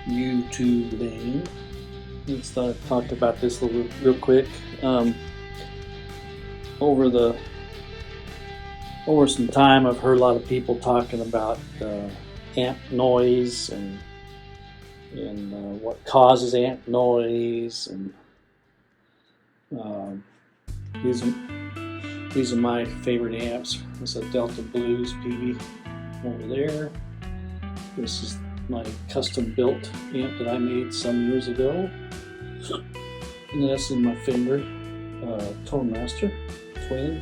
YouTube land. Let's talk about this a little real quick. Over some time, I've heard a lot of people talking about amp noise and what causes amp noise, and these are my favorite amps. This is a Delta Blues PV over there. This is my custom built amp that I made some years ago. And this is my Fender Tone Master Twin.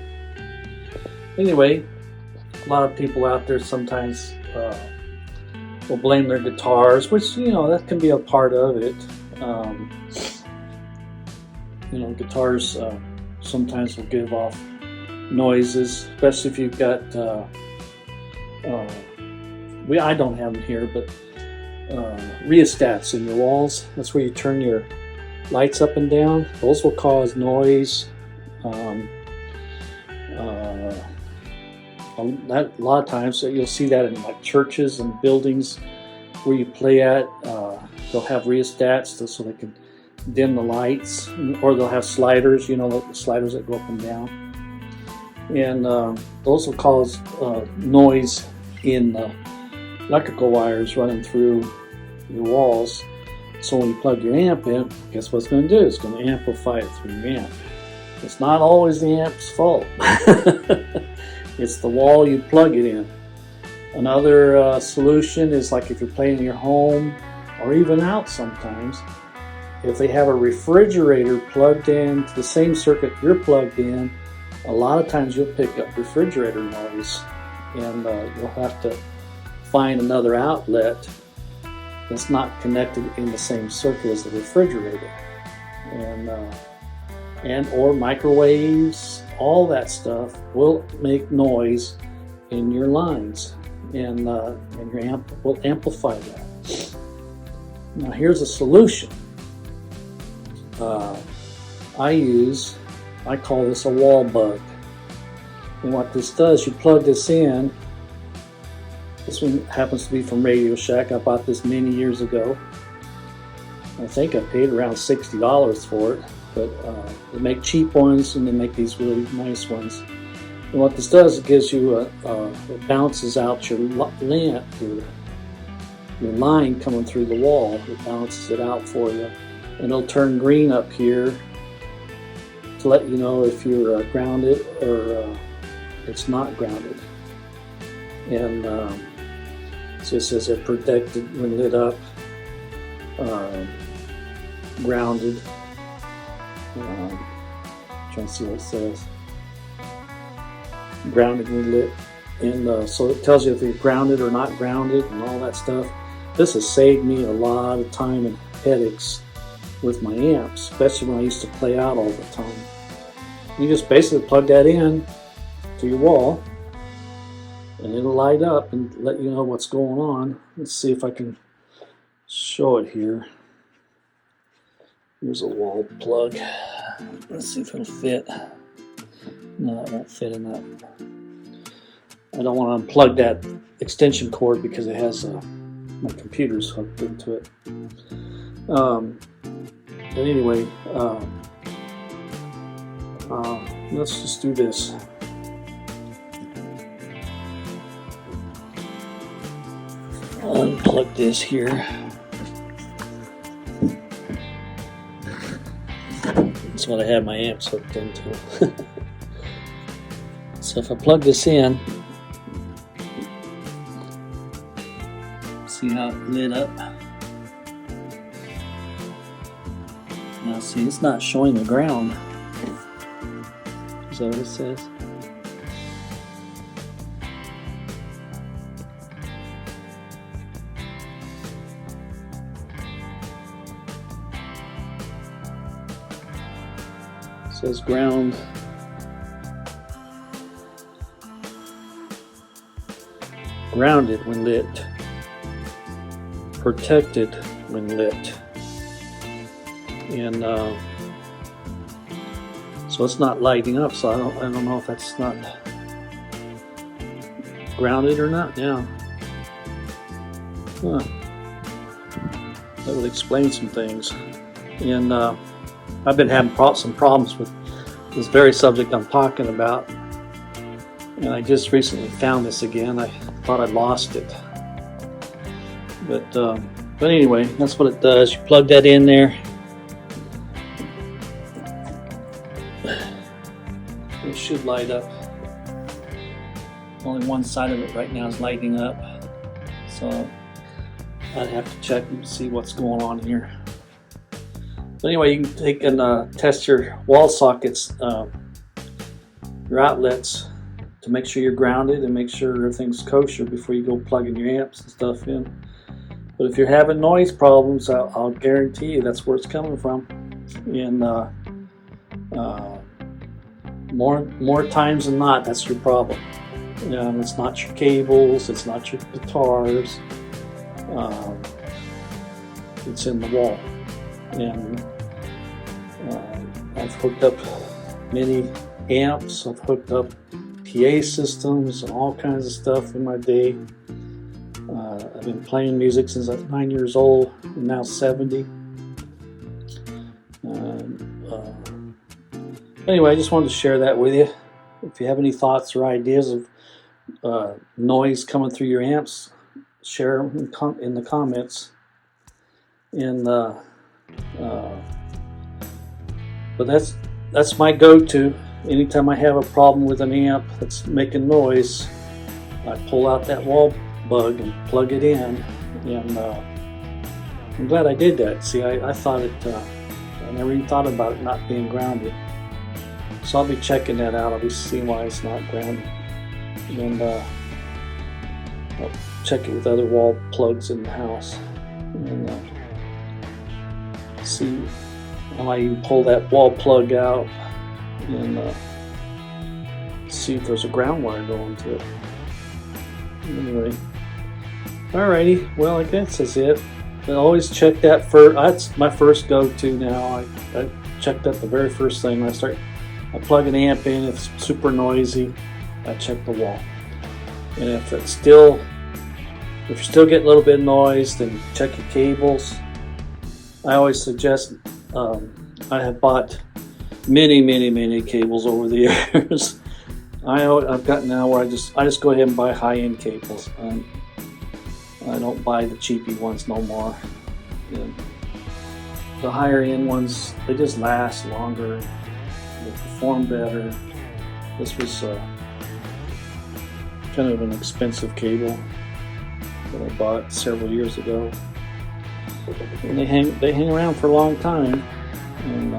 Anyway, a lot of people out there sometimes will blame their guitars, which, that can be a part of it. Guitars sometimes will give off noises, especially if you've got I don't have them here, but rheostats in your walls. That's where you turn your lights up and down. Those will cause noise. A lot of times you'll see that in like churches and buildings where you play at. They'll have rheostats so they can dim the lights, or they'll have sliders, the sliders that go up and down. And those will cause noise in the electrical wires running through your walls. So when you plug your amp in, guess what it's going to do? It's going to amplify it through your amp. It's not always the amp's fault. It's the wall you plug it in. Another solution is like if you're playing in your home or even out sometimes, if they have a refrigerator plugged in to the same circuit you're plugged in, a lot of times you'll pick up refrigerator noise, and you'll have to find another outlet that's not connected in the same circuit as the refrigerator, and or microwaves. All that stuff will make noise in your lines, and your amp will amplify that. Now here's a solution. I call this a wall bug. And what this does, you plug this in. This one happens to be from Radio Shack. I bought this many years ago. I think I paid around $60 for it. But they make cheap ones, and they make these really nice ones. And what this does, it gives you it balances out your lamp, your line coming through the wall. It balances it out for you, and it'll turn green up here to let you know if you're grounded or it's not grounded. And so it says they're protected when lit up, grounded. Trying to see what it says. Grounded when lit, and so it tells you if you're grounded or not grounded and all that stuff. This has saved me a lot of time and headaches with my amps, especially when I used to play out all the time. You just basically plug that in to your wall, and it'll light up and let you know what's going on. Let's see if I can show it here. Here's a wall plug. Let's see if it'll fit. No, it won't fit in that. I don't want to unplug that extension cord because it has my computer's hooked into it. But anyway, let's just do this. Unplug this here. That's what I have my amps hooked into. So if I plug this in, see how it lit up? Now see, it's not showing the ground. Is that what it says? It says ground. Grounded when lit. Protected when lit. And so it's not lighting up, so I don't know if that's not grounded or not now. Huh. that would explain some things. And I've been having some problems with this very subject I'm talking about, and I just recently found this again. I thought I'd lost it, but anyway, that's what it does. You plug that in there. It should light up. Only one side of it right now is lighting up, so I'd have to check and see what's going on here. But anyway, you can take and test your wall sockets, your outlets, to make sure you're grounded and make sure everything's kosher before you go plugging your amps and stuff in. But if you're having noise problems, I'll guarantee you that's where it's coming from. And more times than not, that's your problem. It's not your cables, it's not your guitars, it's in the wall. And I've hooked up many amps, I've hooked up PA systems and all kinds of stuff in my day. I've been playing music since I was 9 years old. I'm now 70. Anyway, I just wanted to share that with you. If you have any thoughts or ideas of noise coming through your amps, share them in the comments. And but that's my go-to. Anytime I have a problem with an amp that's making noise, I pull out that wall bug and plug it in. And I'm glad I did that. See, I thought it. I never even thought about it not being grounded. So I'll be checking that out. I'll be seeing why it's not grounded, and I'll check it with other wall plugs in the house, and see. I might even pull that wall plug out and see if there's a ground wire going to it. Anyway, alrighty. Well, I guess that's it. I always check that first. That's my first go-to now. I check that the very first thing when I plug an amp in. If it's super noisy, I check the wall. And if you're still getting a little bit of noise, then check your cables. I always suggest. I have bought many cables over the years. I've gotten now where I just go ahead and buy high-end cables. I don't buy the cheapy ones no more. And the higher end ones, they just last longer, they perform better. This was kind of an expensive cable that I bought several years ago, and they hang around for a long time, and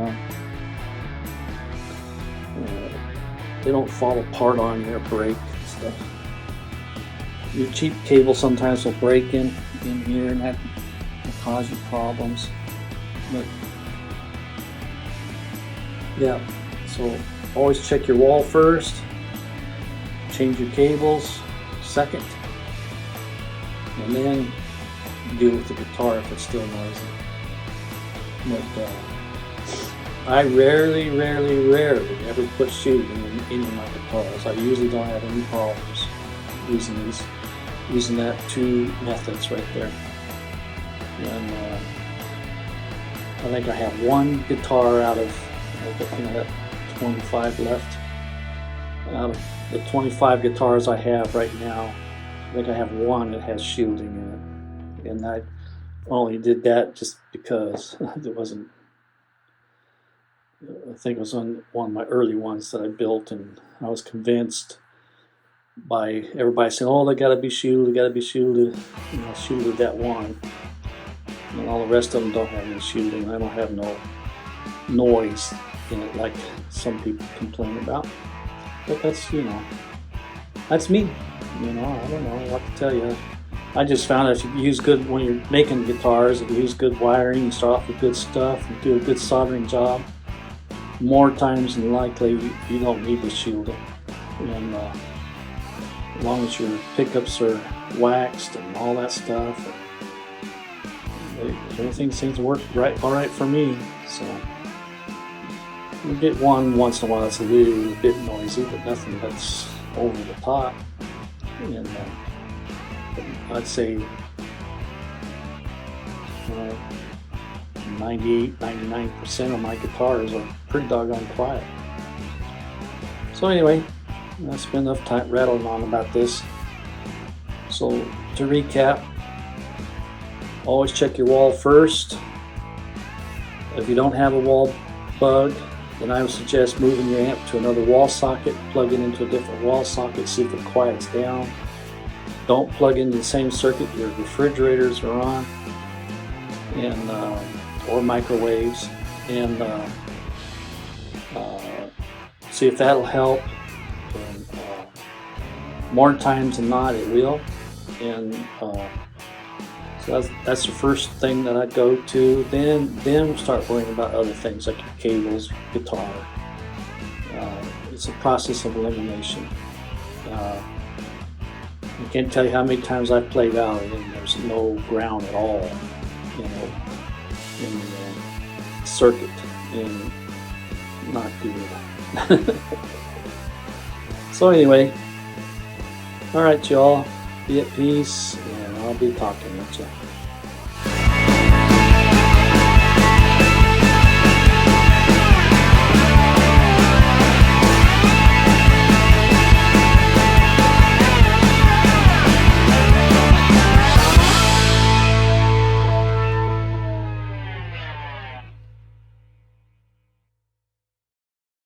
they don't fall apart on you or break and stuff. Your cheap cable sometimes will break in here, and that will cause you problems. But yeah, so always check your wall first, change your cables second, and then deal with the guitar if it's still noisy. But I rarely ever put shooting in any of my guitars. I usually don't have any problems using that two methods right there. And I think I have one guitar out of that 25 left. Out of the 25 guitars I have right now, I think I have one that has shielding in it, and I only did that just because it wasn't. I think it was on one of my early ones that I built, and I was convinced by everybody saying, "Oh, they got to be shielded, And I shielded that one, and all the rest of them don't have any shielding. I don't have no noise in it like some people complain about. But that's that's me. I don't know what to tell you. I just found that if you use good, when you're making guitars, if you use good wiring, you start off with good stuff, and do a good soldering job, more times than likely you don't need to shield it. And as long as your pickups are waxed and all that stuff, everything seems to work all right for me. So you get one once in a while that's a little bit noisy, but nothing that's over the top. And I'd say 98, 99% of my guitars are pretty doggone quiet. So anyway, that's been enough time rattling on about this. So to recap, always check your wall first. If you don't have a wall bug, then I would suggest moving your amp to another wall socket, plug it into a different wall socket, see if it quiets down. Don't plug into the same circuit your refrigerators are on, and or microwaves, and see if that'll help. And more times than not, it will. And so that's the first thing that I'd go to. Then start worrying about other things like your cables, guitar. It's a process of elimination. I can't tell you how many times I've played out and there's no ground at all, in the circuit, and not good. So anyway, all right, y'all, be at peace, and I'll be talking with you.